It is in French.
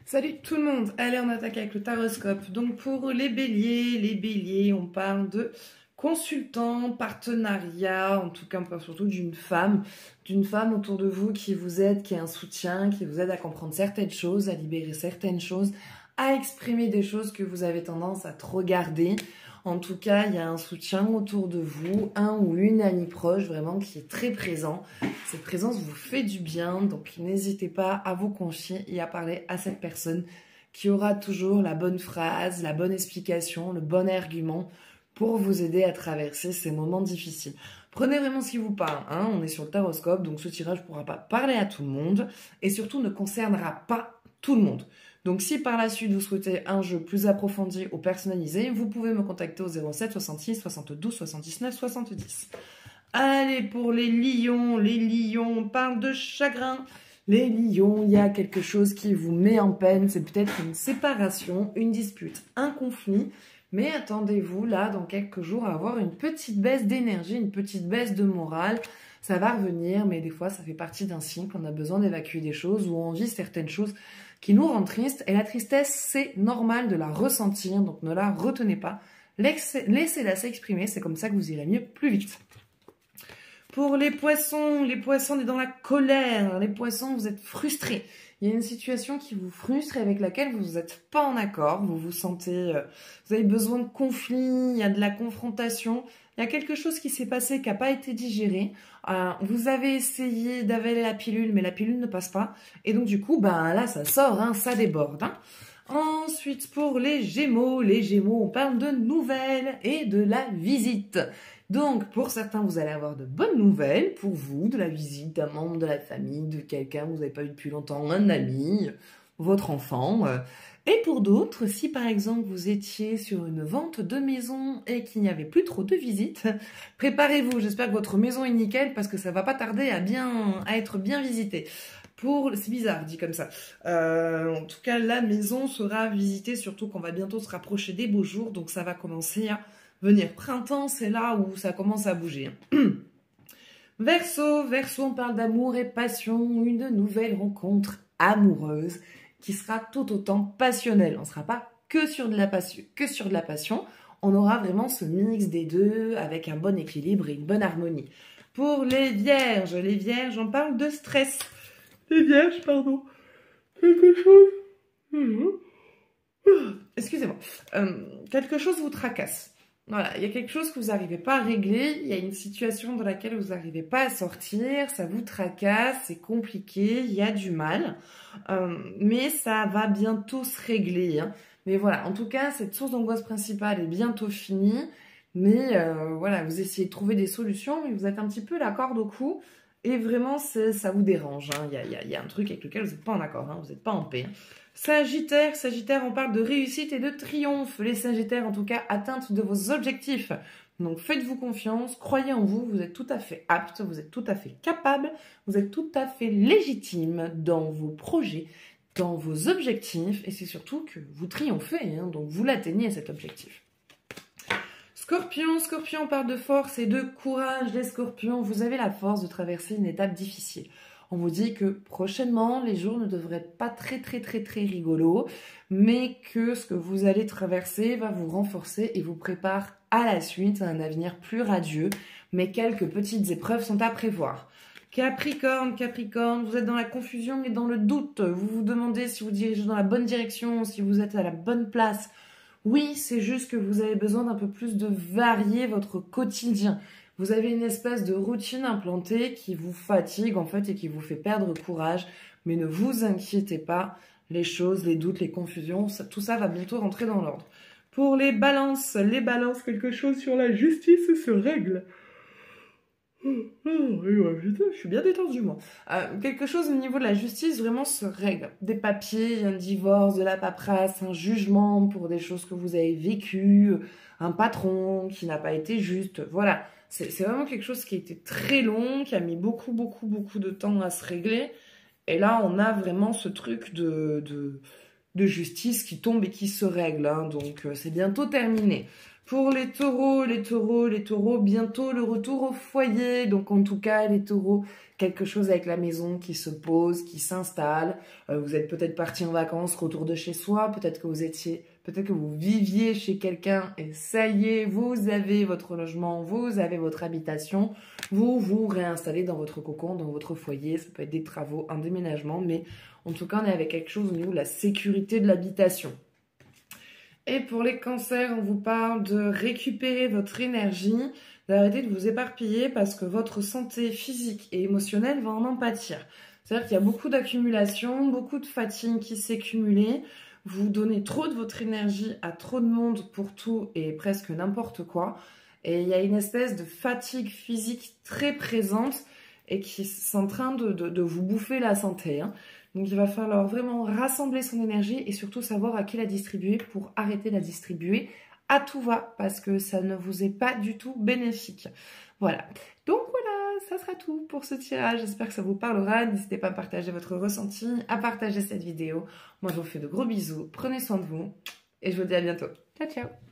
Salut tout le monde, allez on attaque avec le taroscope. Donc pour les béliers, on parle de consultant, partenariat, en tout cas on parle surtout d'une femme autour de vous qui vous aide, qui est un soutien, qui vous aide à comprendre certaines choses, à libérer certaines choses, à exprimer des choses que vous avez tendance à trop garder. En tout cas, il y a un soutien autour de vous, un ou une amie proche vraiment qui est très présent. Cette présence vous fait du bien, donc n'hésitez pas à vous confier et à parler à cette personne qui aura toujours la bonne phrase, la bonne explication, le bon argument pour vous aider à traverser ces moments difficiles. Prenez vraiment ce qui vous parle, hein. On est sur le taroscope, donc ce tirage ne pourra pas parler à tout le monde et surtout ne concernera pas tout le monde. Donc si par la suite vous souhaitez un jeu plus approfondi ou personnalisé, vous pouvez me contacter au 07 66 72 79 70. Allez, pour les lions, on parle de chagrin. Les lions, il y a quelque chose qui vous met en peine, c'est peut-être une séparation, une dispute, un conflit. Mais attendez-vous là, dans quelques jours, à avoir une petite baisse d'énergie, une petite baisse de morale. Ça va revenir, mais des fois, ça fait partie d'un cycle. On a besoin d'évacuer des choses ou on vit certaines choses qui nous rendent tristes. Et la tristesse, c'est normal de la ressentir, donc ne la retenez pas. Laissez-la s'exprimer, c'est comme ça que vous irez mieux plus vite. Pour les poissons, on est dans la colère. Les poissons, vous êtes frustrés. Il y a une situation qui vous frustre et avec laquelle vous n'êtes pas en accord. Vous vous sentez, vous avez besoin de conflit, il y a de la confrontation. Il y a quelque chose qui s'est passé qui n'a pas été digéré. Vous avez essayé d'avaler la pilule, mais la pilule ne passe pas. Et donc du coup, ben là, ça sort, hein, ça déborde. Hein. Ensuite, pour les Gémeaux, on parle de nouvelles et de la visite. Donc, pour certains, vous allez avoir de bonnes nouvelles pour vous, de la visite d'un membre de la famille, de quelqu'un que vous n'avez pas vu depuis longtemps, un ami, votre enfant. Et pour d'autres, si par exemple vous étiez sur une vente de maison et qu'il n'y avait plus trop de visites, préparez-vous, j'espère que votre maison est nickel parce que ça va pas tarder à être bien visitée. C'est bizarre dit comme ça. En tout cas, la maison sera visitée, surtout qu'on va bientôt se rapprocher des beaux jours, donc ça va commencer à venir. Printemps, c'est là où ça commence à bouger. Verseau, on parle d'amour et passion, une nouvelle rencontre amoureuse qui sera tout autant passionnelle. On ne sera pas que sur de la passion, on aura vraiment ce mix des deux avec un bon équilibre et une bonne harmonie. Pour les vierges, on parle de stress. Les vierges, pardon. Quelque chose... Excusez-moi. Quelque chose vous tracasse. Voilà, il y a quelque chose que vous n'arrivez pas à régler, il y a une situation dans laquelle vous n'arrivez pas à sortir, ça vous tracasse, c'est compliqué, il y a du mal, mais ça va bientôt se régler. Hein. Mais voilà, en tout cas, cette source d'angoisse principale est bientôt finie, mais voilà, vous essayez de trouver des solutions, mais vous êtes un petit peu la corde au cou, et vraiment, ça vous dérange. Hein. Il y a un truc avec lequel vous n'êtes pas en accord, hein. Vous n'êtes pas en paix. Hein. Sagittaire, on parle de réussite et de triomphe. Les Sagittaires, en tout cas, atteinte de vos objectifs. Donc, faites-vous confiance, croyez en vous, vous êtes tout à fait apte, vous êtes tout à fait capable, vous êtes tout à fait légitime dans vos projets, dans vos objectifs, et c'est surtout que vous triomphez, hein, donc vous l'atteignez cet objectif. Scorpion, on parle de force et de courage. Les Scorpions, vous avez la force de traverser une étape difficile. On vous dit que prochainement, les jours ne devraient être pas très rigolos, mais que ce que vous allez traverser va vous renforcer et vous prépare à la suite à un avenir plus radieux, mais quelques petites épreuves sont à prévoir. Capricorne, vous êtes dans la confusion et dans le doute. Vous vous demandez si vous dirigez dans la bonne direction, si vous êtes à la bonne place. Oui, c'est juste que vous avez besoin d'un peu plus de varier votre quotidien. Vous avez une espèce de routine implantée qui vous fatigue en fait et qui vous fait perdre courage. Mais ne vous inquiétez pas, les choses, les doutes, les confusions, tout ça va bientôt rentrer dans l'ordre. Pour les balances, quelque chose sur la justice se règle. Putain, je suis bien détendue, moi. Quelque chose au niveau de la justice vraiment se règle. Des papiers, un divorce, de la paperasse, un jugement pour des choses que vous avez vécues, un patron qui n'a pas été juste. Voilà, c'est vraiment quelque chose qui a été très long, qui a mis beaucoup de temps à se régler. Et là, on a vraiment ce truc de justice qui tombe et qui se règle, hein, donc c'est bientôt terminé. Pour les taureaux, bientôt le retour au foyer. Donc en tout cas, les taureaux, quelque chose avec la maison qui se pose, qui s'installe. Vous êtes peut-être parti en vacances, retour de chez soi. Peut-être que vous viviez chez quelqu'un et ça y est, vous avez votre logement, vous avez votre habitation. Vous vous réinstallez dans votre cocon, dans votre foyer. Ça peut être des travaux, un déménagement, mais en tout cas, on est avec quelque chose au niveau de la sécurité de l'habitation. Et pour les cancers, on vous parle de récupérer votre énergie, d'arrêter de vous éparpiller parce que votre santé physique et émotionnelle va en pâtir. C'est-à-dire qu'il y a beaucoup d'accumulation, beaucoup de fatigue qui s'est cumulée. Vous donnez trop de votre énergie à trop de monde pour tout et presque n'importe quoi. Et il y a une espèce de fatigue physique très présente et qui est en train de vous bouffer la santé, hein. Donc il va falloir vraiment rassembler son énergie et surtout savoir à qui la distribuer pour arrêter de la distribuer à tout va parce que ça ne vous est pas du tout bénéfique. Voilà. Donc voilà, ça sera tout pour ce tirage. J'espère que ça vous parlera. N'hésitez pas à partager votre ressenti, à partager cette vidéo. Moi je vous fais de gros bisous. Prenez soin de vous et je vous dis à bientôt. Ciao ciao.